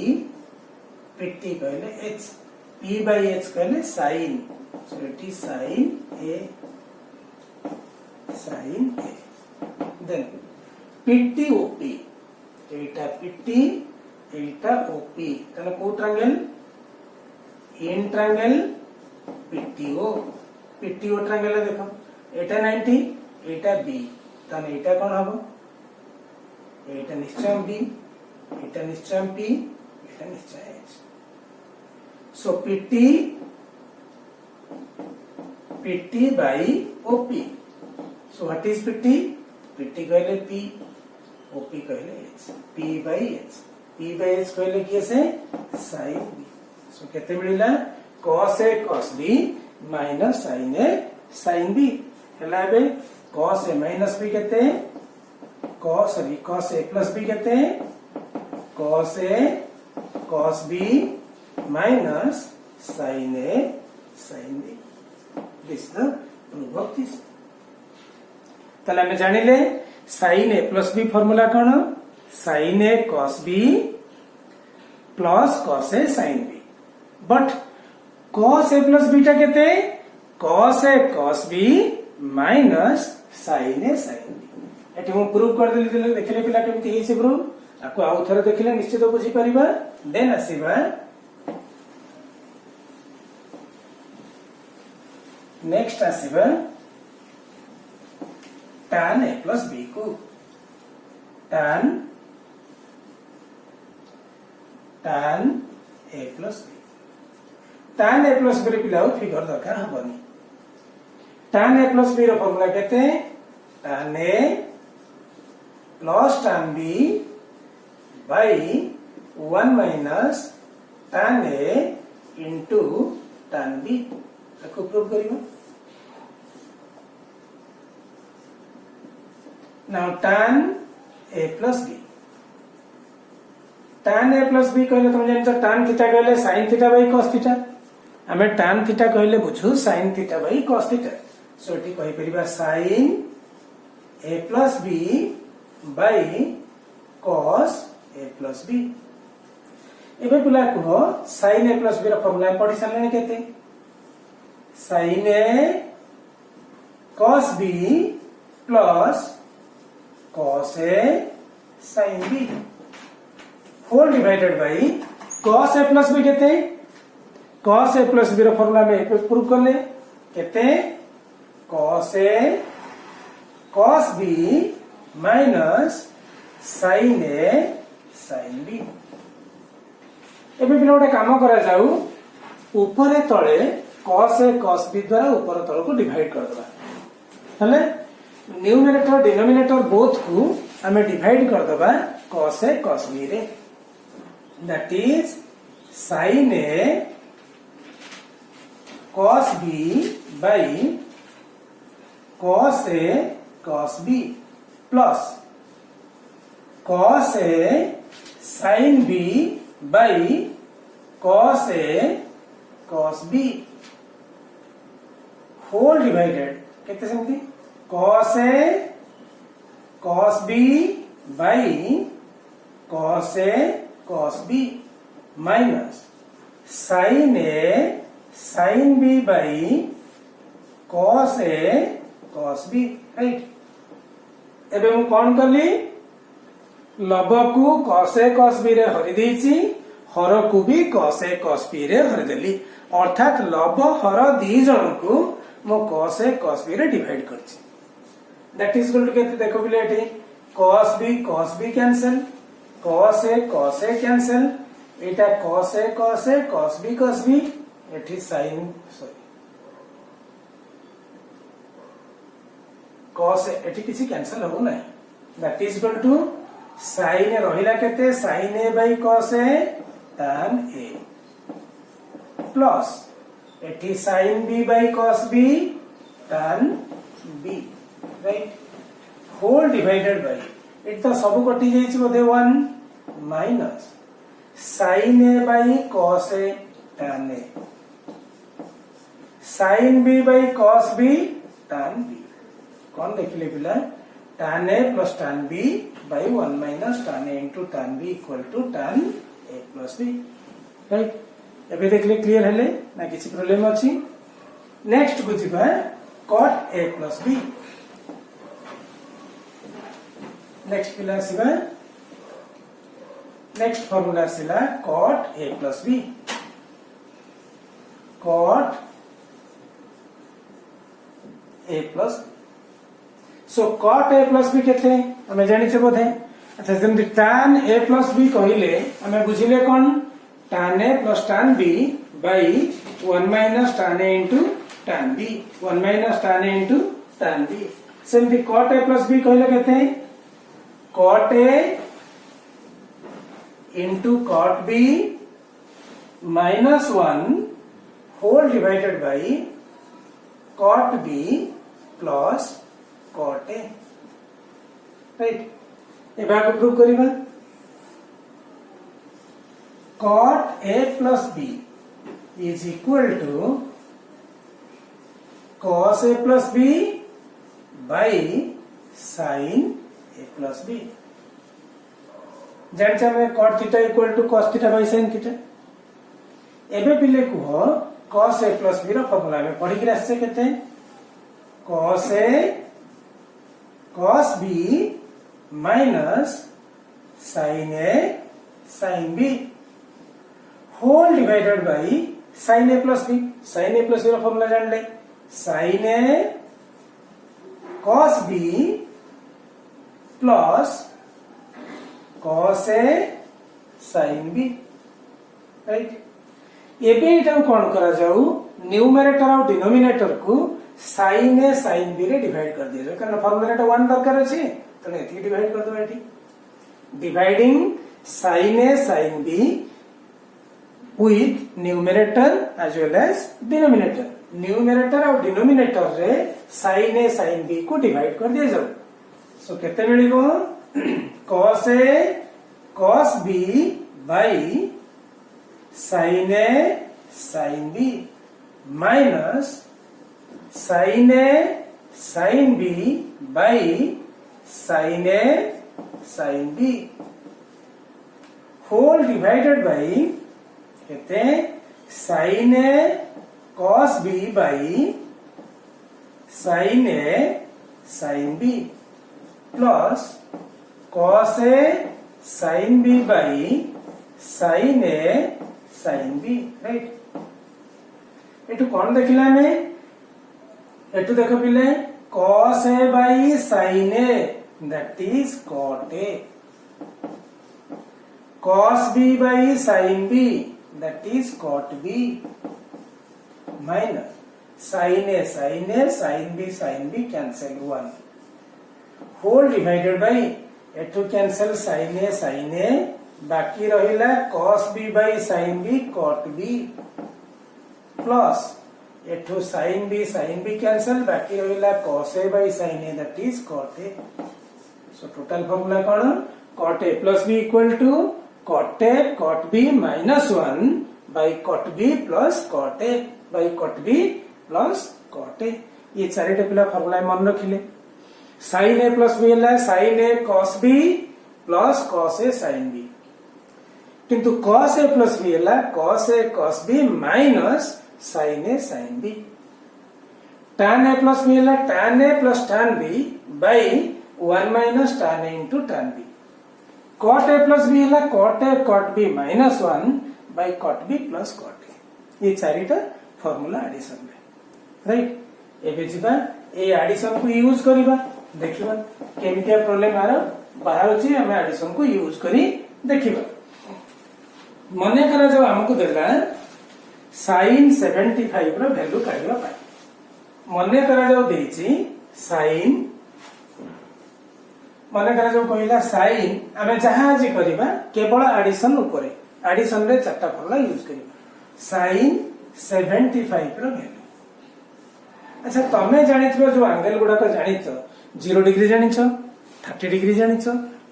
पीटी कहले एच, पी बाई एच कहले sine, so it is sine A, then PT OP, एटा PT एटा OP, तने को triangle in triangle PTO, PTO triangle देखो एटा 90 एटा B, तने एटा कोन हबो, एटा निश्चय बी, एटा निश्चय पी, एटा निश्चय H, so PT PT by OP, so what is PT, PT कहले पी, ओपी कहले H, P by H, P by H कहले किए से साइन बी, सो केते मिलिला cos A cos B minus sine A sine B, हला बे cos A minus B केते cos ए प्लस बी केते cos A cos B minus sin A sin B, this the proof of this. ताले हमें जानिले sin A plus B formula कोन, sin A cos B plus cos A sin B, but cos A plus beta केते cos A cos B minus sin A sin B, एटी हम proof कर देली, देखले पिला केमती हे से प्रूफ आपको आउ थरे देखले निश्चित बुझी परिबा। देन आसीबा नेक्स्ट आसीबा tan a प्लस b को, tan a plus b, tan a plus b पिलाओ फिगर दरकार हबनी, tan a प्लस b रो फार्मूला केते tan a plus tan b by 1 minus tan a into tan b, ताको prove करियो। Now tan a plus b, tan a plus b कहले तुम जानछ tan थीटा कहले sin theta by cos theta, हमें tan theta कहले बुझू sin theta by cos theta, so एटी कहि परिबा sin a plus b by cos a plus b। एबे पिला को sin a प्लस b रा फार्मूला पढि सारले केते sin a cos b plus cos a sin b whole divided by cos a plus b केते, cos a प्लस b रा formula में प्रूव करले केते cos a cos b minus sin a sin b। एबे बिना गोटे काम करा जाऊ, ऊपर तले cos a cos b द्वारा ऊपर तल को डिवाइड कर दबा, हले न्यूमरेटर डिनोमिनेटर बोथ को हमें डिवाइड कर दबा cos a cos b रे, that is sin a cos b by cos a cos b plus cos a sin b by cos a cos b whole divided केते सेमती cos a cos b by cos a cos b minus sin a sin b by cos a cos b right एबे मु कोन करली लब को cos a cos b रे हरि देछि हर को भी cos a cos b रे हरि देली अर्थात लब हर दी जन को मु cos a cos b रे डिवाइड करछि दैट इज इक्वल टू केते देखो बिले एठी cos b cancel cos a cancel Etah cos a cos b एठी sin cos एठी किसी कैंसिल हो नै that is equal to sin रहिला केते sin a by cos a tan a plus एठी sin b by cos b tan b right whole divided by एट तो सब कटि जाइछि बोधे 1 minus sin a by cos a tan a sin b by cos b tan b कौन देखिले पिला tan a plus tan b by 1 minus tan a into tan b equal to tan a plus b right एबे देखले clear हेले ना किछि problem अछि next को जिबा cot a plus b next पिला सिबा नेक्स्ट फार्मूला सिला cot a plus b cot a plus b so cot a plus b केते हमें जानि छै बोधे अच्छा जेम tan a plus b कहिले हमें बुझिले कोन tan a plus tan b by 1 minus tan a into tan b 1 minus tan a into tan b same cot a plus b कहिले केते cot a into cot b minus 1 whole divided by cot b plus cot a right ए भाग prove करिबा cot a plus b is equal to cos a plus b by sin a plus b जान छ हमें cot theta equal to cos theta by sin theta एबे पिले को cos a plus b रो फार्मूला में पढ़ी के आसे केते cos a cos b minus sin a sin b whole divided by sin a plus b रो फार्मूला जान ले sin a cos b plus cos a sin b right एबे एटा कोन करा जाऊ न्यूमरेटर और डिनोमिनेटर को sin a sin b रे divide कर दिया कारण फार्मूला रे 1 दरकार अछि तने एथि डिवाइड कर दो एठी dividing sin a sin b with numerator as well as denominator numerator और डिनोमिनेटर रे sin a sin b को डिवाइड कर दिया जाऊ सो केते मिलिबो cos a cos b by sin a sin b minus sin a sin b by sin a sin b whole divided by कहते हैं sin a cos b by sin a sin b plus cos a sin b by sin a sin b right एटू कौन देखिला हमें एटू देखो पिले cos a by sin a that is cot a cos b by sin b that is cot b minus sin a sin b cancel 1 whole divided by एटू cancel sin a बाकी रहिला cos b by sin b cot b plus एठू sin b cancel बाकी रहिला cos a by sin a that is cot a. So total formula कौन cot a plus b equal to cot a cot b minus 1 by cot b plus cot a by cot b plus cot a. ये चारिटे पिला formula मन रखिले sin a plus b है sin a cos b plus cos a sin b किंतु cos a plus b है cos a cos b minus sin a sin b tan a plus b है tan a plus tan b by 1 minus tan a into tan b cot a plus b है cot a cot b minus 1 by cot b plus cot a ये चारिटा formula addition में right एबे जिबा ए addition को use करिबा देखिबा केमितिया problem आरो बाहर अछि हम एडिशन को यूज करी देखिबा मने करा जो हमको देला sin 75 रो वैल्यू काढिबा पाई मने करा जो देछि sin मने करा जो पहिला sin हमें जहां जे करिबा केवल एडिशन ऊपर एडिशन रे चारटा फॉर्मूला यूज करिबा sin 75 रो वैल्यू अच्छा तमे जानिथबो जो एंगल गुडा को जानिछ 0 डिग्री जानिछ 30 डिग्री जानिछ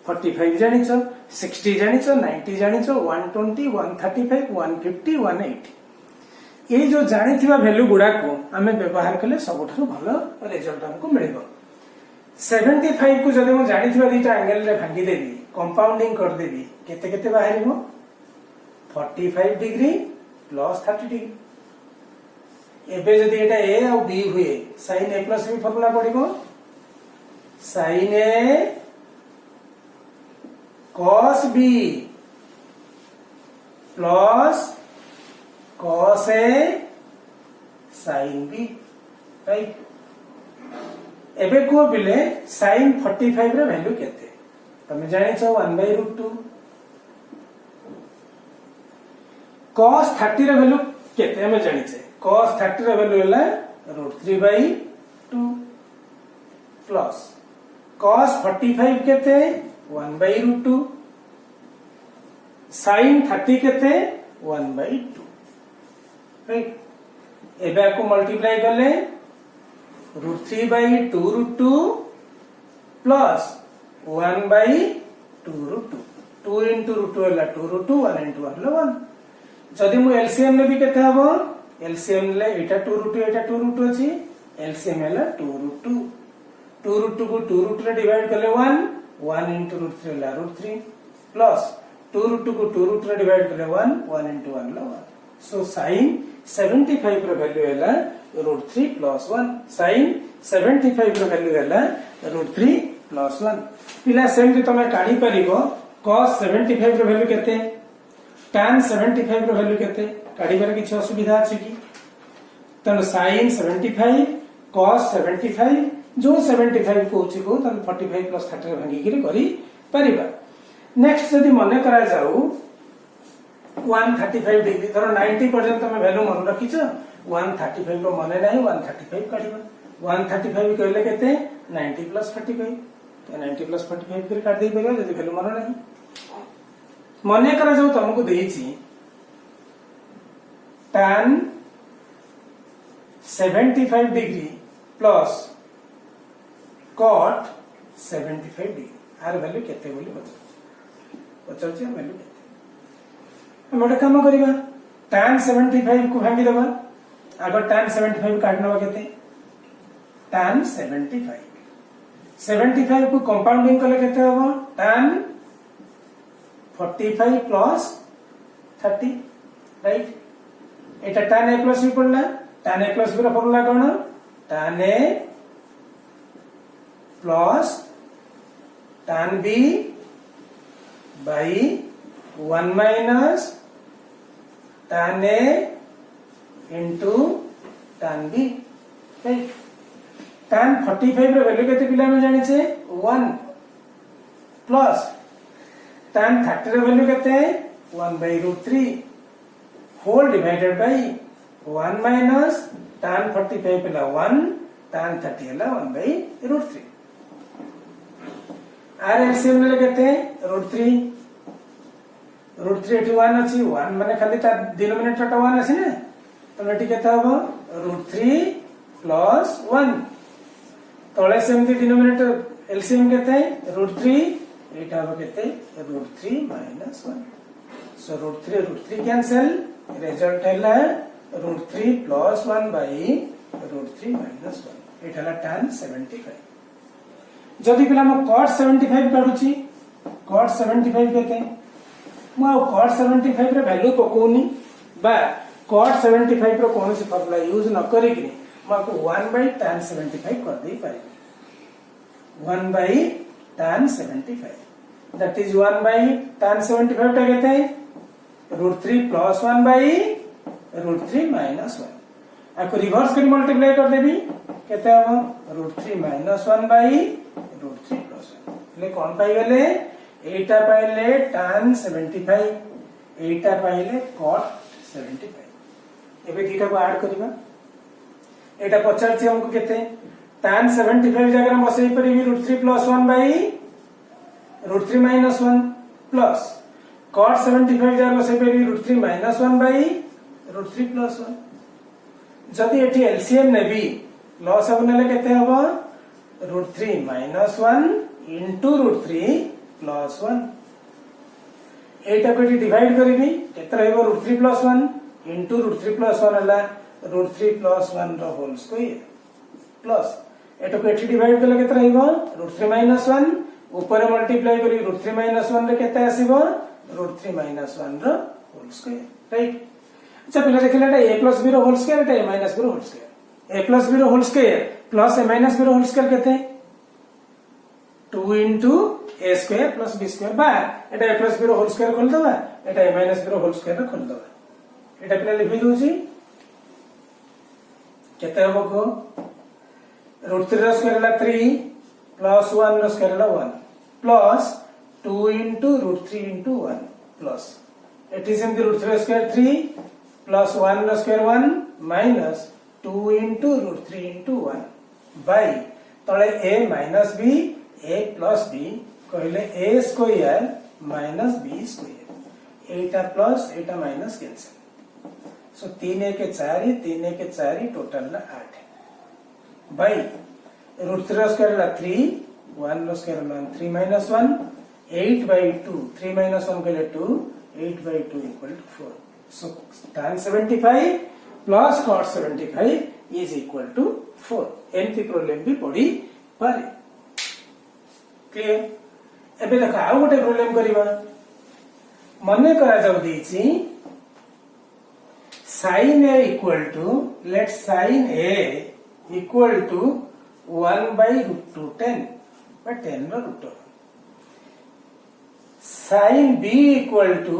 45 जानिछ 60 जानिछ 90 जानिछ 120 135 150 180 ये जो जानिथिबा वैल्यू गुडा को हमें व्यवहार कले सबठो भलो रिजल्ट हमको मिलिबो 75 को जदि हम जानिथिबा दीटा एंगल रे भांगी देबी कंपाउंडिंग कर देबी केते केते बाहरिबो 45 डिग्री प्लस 30 डिग्री एबे जदि एटा a और b हुए sin a plus b formula पड़िबो sin a cos b plus cos a sin b right एबे को बिले sin 45 रे वैल्यू केते तमे जानि छ 1/√2 cos 30 रे वैल्यू केते हमें जानि छ cos 30 रे वैल्यू होला √3/2 प्लस cos 45 केते 1/√2 sin 30 केते 1/2 राइट एबे को मल्टीप्लाई करले √3/2√2 प्लस 1/2√2 2 into √2 होला 2√2 1 into 1 होला 1 जदि मु एलसीएम ने भी केते हबो एलसीएम ले एटा 2√2 एटा 2√2 अछि एलसीएम हैला 2√2 2√2 को 2√2 रे डिवाइड करले 1 1 into √3 होला √3 प्लस 2√2 को 2√2 रे डिवाइड करले 1 1 into 1 होला 1 सो sin 75 रो वैल्यू हैला √3 plus 1 sin 75 रो वैल्यू हैला √3 plus 1 पिला सेम जे तमे काढी परिबो cos 75 रो वैल्यू केते tan 75 रो वैल्यू केते काढी बारे किछ असुविधा अछि कि तन sin 75 cos 75 जो 75 को अछि को तन 45 plus 30 रे भांगी के करी परिबा नेक्स्ट यदि मने करा जाऊ 135 डिग्री धरो 90 पर्यंत में वैल्यू मन रखिछ 135 रो मने नाही 135 काढिबा 135 कहले केते 90 plus 45 तो 90 plus 45 कर काट दे परिबा यदि वैल्यू मन नाही मने करा जाऊ तुमको देछि tan 75 degree plus cot 75 degree आर वैल्यू केते बोली पचार छी वैल्यू केते हम एटा काम करिबा tan 75 को भांगी देबा अगर tan 75 काटनवा केते tan 75 को कंपाउंडिंग कले केते होबो tan 45 plus 30 right Etah tan a plus b पड़ला tan a plus b रो फॉर्मूला कोन tan a plus tan b by 1 minus tan a into tan b right tan 45 रो वैल्यू केते पिला में जानि छे 1 प्लस tan 30 रो वैल्यू केते 1/√3 whole divided by 1 minus tan 45 पिला 1 tan 30 हला 1/√3 आर एलसीएम ले केते √3 √3 एटी 1 अछि 1 माने खाली ता डिनोमिनेटर टा 1 अछि ने तो एटी केते हबो √3 प्लस 1 तळे सेमती डिनोमिनेटर एलसीएम केते √3 एटा हबो केते √3 - 1 सो √3 कैंसिल रिजल्ट हैला √3 प्लस 1 बाई √3 - 1 एटा हला tan 75 जदि पिला म cot 75 काढुची cot 75 केते म cot 75 रे वैल्यू पकोनी बा cot 75 रो कोनोसी फॉर्मूला यूज न करी कि माको 1 by tan 75 कर दे पारे 1 by tan 75 that is 1 by tan 75 टा केते √3 plus 1 by √3 minus 1 आको रिवर्स करी मल्टीप्लाई कर देबी केते हबो √3 minus 1 by √3 plus 1 ले कोन पाई गेले एटा पाइले tan 75 एटा पाइले cot 75 एबे दीटा को ऐड करबा एटा पचार छी हमको केते tan 75 जगह में बसई परिबी √3 plus 1 by √3 minus 1 plus cot 75 जगह बसई परिबी √3 minus 1 by √3 plus 1 जदि एठी एलसीएम नेबी लॉस अब नेले केते हबो √3 minus 1 into √3 plus 1 एटा को डिवाइड करिबी केते रहबो √3 plus 1 into √3 plus 1 हला √3 plus 1 रो होल स्क्वायर प्लस एटा को एठी डिवाइड करले केते रहबो √3 minus 1 ऊपर मल्टीप्लाई करी √3 minus 1 रे केते आसीबो √3 minus 1 रो होल स्क्वायर राइट अच्छा पिला देखले एटा a plus b रो होल स्क्वायर एटा a minus b रो whole square a plus b रो whole square plus a minus b रो होल स्क्वायर केते 2 into a square plus b square बा एटा a plus b रो होल स्क्वायर खोल दबा एटा a minus b रो होल स्क्वायर खोल दबा एटा पिला लिखि दोची केते हबो को √3 रो स्क्वायर ला 3 प्लस 1 रो स्क्वायर ला 1 plus 2 into √3 into 1 plus it is in the √3 रो स्क्वायर 3 प्लस 1 रो square 1 minus 2 into √3 into 1 by तळे a minus b a plus b कहले a square minus b square एटा प्लस एटा माइनस कैंसिल सो 3 1 4 3 1 4 टोटल ला 8 bye √3 रो square ला 3 1 रो स्क्वायर ला 3 minus 1 8 by 2 3 minus 1 कहले 2 8 by 2 equal to 4 so tan 75 plus cot 75 is equal to 4 एमती प्रॉब्लम भी पड़ी पारे क्लियर एबे देखा आ गोटे प्रॉब्लम करिबा मने करा जाउ देछि sin a equal to let sin a equal to 1 by √2 10 by 10 रो root sin b equal to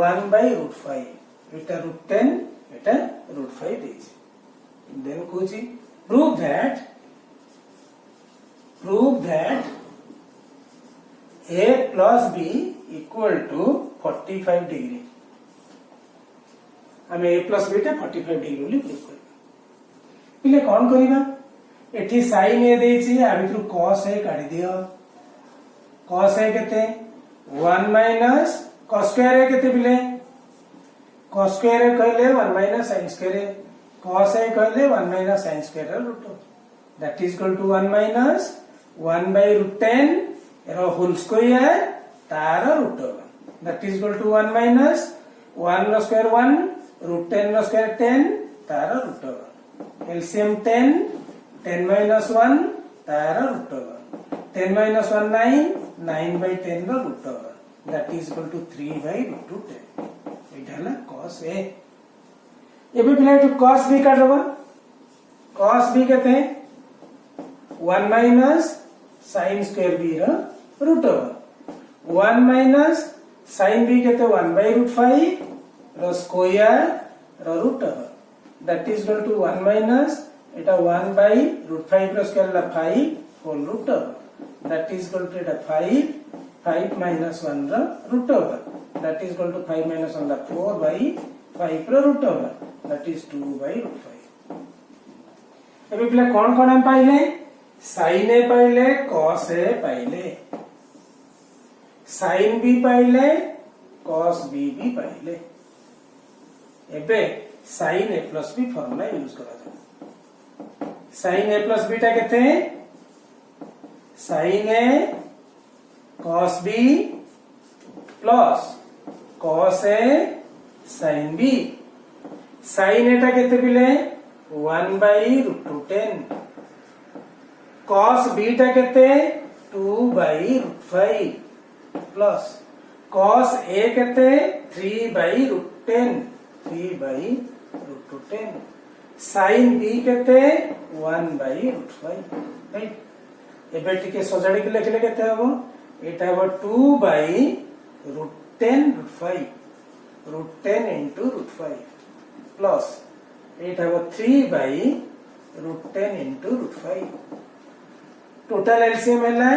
1 by √5 एटा √10 एटा √5 देछि then कोछि prove that a plus b equal to 45 degree हमें a plus b टा 45 डिग्री बोली प्रूव करबा पिले कोन करिबा एठी sin a देछि आ भितरु cos a काढी दियो cos a केते 1 minus cos square a केते पिले cos square a कहले 1 minus sin square a cos a कहले 1 minus sin square root that is equal to 1 minus 1 by √10 रो होल स्क्वायर तार root that is equal to 1 minus 1 रो square 1 √10 रो square 10 तार root LCM 10 10 minus 1 तार root 10 minus 1 9 9 by 10 रो root that is equal to 3 by √10 एटा हला cos a एबे पिला तो cos b काटबा cos b केते 1 minus sin square b रो रूट 1 minus sin b केते 1 by √5 रो स्क्वायर रो root that is equal to 1 minus Etah 1 by √5 रो स्क्वायर ला 5 whole root that is equal to एटा 5 minus 1 रो root that is equal to 5 minus 1 ला 4 by 5 रो रूट that is 2 by √5 एबे पिला कोन कोन हम पाइले sin a पाइले cos a पाइले sin b पाइले cos b भी पाइले एबे sin a plus B formula use करा sin a प्लस बीटा केते sin a cos b plus cos a sin b sin a टा केते पिले 1 by root 2 10 cos b टा केते 2 by root 5 plus cos a केते 3 by root 10 3 by root 2 10 sin b केते 1 by root 5 right एबे टिके सजाडी के लेखले केते हबो एटा हबो 2 by root 10 root 5 root 10 into root 5 plus एटा हबो 3 by root 10 into root 5 total LCM हैला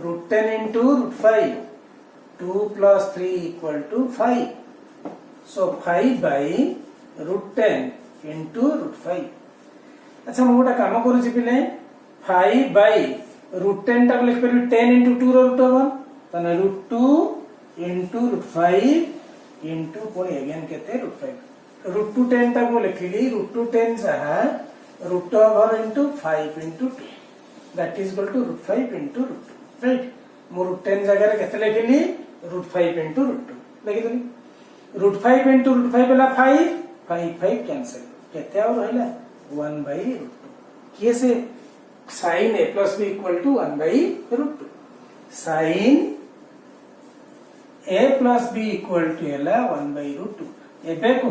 root 10 into root 5 2 plus 3 equal to 5 so 5 by root 10 into root 5 अच्छा मैं गोटा काम करूची पिले 5 by root 10 टा लिख परिबी 10 into 2 रो रूट हबो तने root 2 into root 5 into पुणी अगेन केते root 5 root 2 10 टा को लिखिली root 2 10 जहा root over into 5 into 2 that is equal to root 5 into root 2 right मो root 10 जगह रे केते लिखिली root 5 into root 2 लिखि देली root 5 into root 5 बेला 5 5 कैंसिल केते और रहला 1 by root 2 किए से sin a plus b equal to 1 by root 2 sin a plus b equal to ହେଲା 1 by root 2 एबे को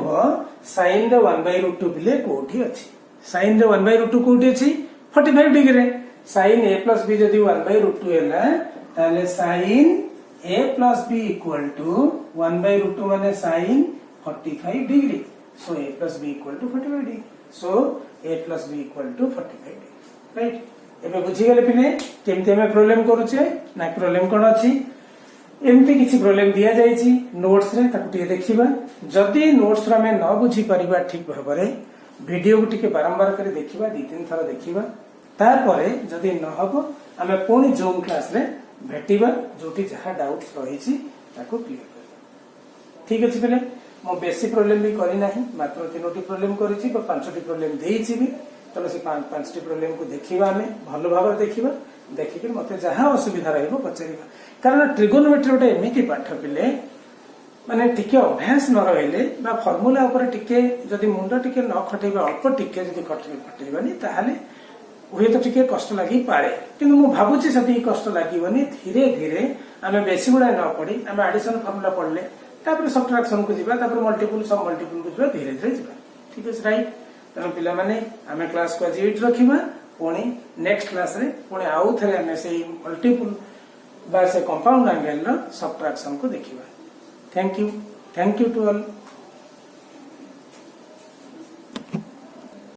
sin रे 1 by root 2 बिले कोठी अछि sin रे 1 by root 2 कोठी अछि 45 डिग्री रे sin a plus b जदी 1 by root 2 ହେଲା ताले sin a plus b equal to 1 by root 2 माने sin 45 degree so a plus b equal to 45 degree so a plus b equal to 45 degree right एबे बुझी गेले पिने केमते हमें problem करूचे ना प्रॉब्लम कोन अछि एमती किसी प्रॉब्लम दिया जायछि नोट्स रे ताकु टिके देखिबा जदी नोट्स रे हमें न बुझी परिबा ठीक भाबरे वीडियो को टिके बारंबार करे देखिबा दी तीन थरा देखिबा तारपरे जदी न हबो हमें पुणी जूम क्लास रे भेटिबा जोटी जहा डाउट्स रहिछि ताकु क्लियर करबा ठीक अछि पहिले मो बेसी प्रॉब्लम भी करी नाही मात्र तीनोटी प्रॉब्लम करिछि बा पांचटी प्रॉब्लम देइछि भी तले से पांचटी प्रॉब्लम को देखिबा हमें भलो भाबरे देखिबा देखिके मते जहा असुविधा रहइबो पचरिबा कारण ट्रिगोनोमेट्री गोटे एमिति पाठ पिले माने टिके अभ्यास न रहले बा फार्मूला ऊपर टिके जदी मुंडा टिके न खटेबा अल्प टिके जदी खटेबानी ताहाले हुए तो टिके कष्ट लागि पारे किंतु मु भाबुची सती कष्ट लागिवनी धीरे धीरे आमे बेसी गुडा न पड़ी आमे एडिशन फार्मूला पढ़ले तापर सब्ट्रैक्शन को जिबा तापर मल्टीपल सब मल्टीपल को जिबा धीरे धीरे जिबा ठीक है राइट तनो पिला माने आमे क्लास को जीट रखिबा पुणी नेक्स्ट क्लास रे पुणी आउ थरे आमे से मल्टीपल बा से कंपाउंड एंगल रो सब्ट्रैक्शन को देखिबा थैंक यू टू ऑल।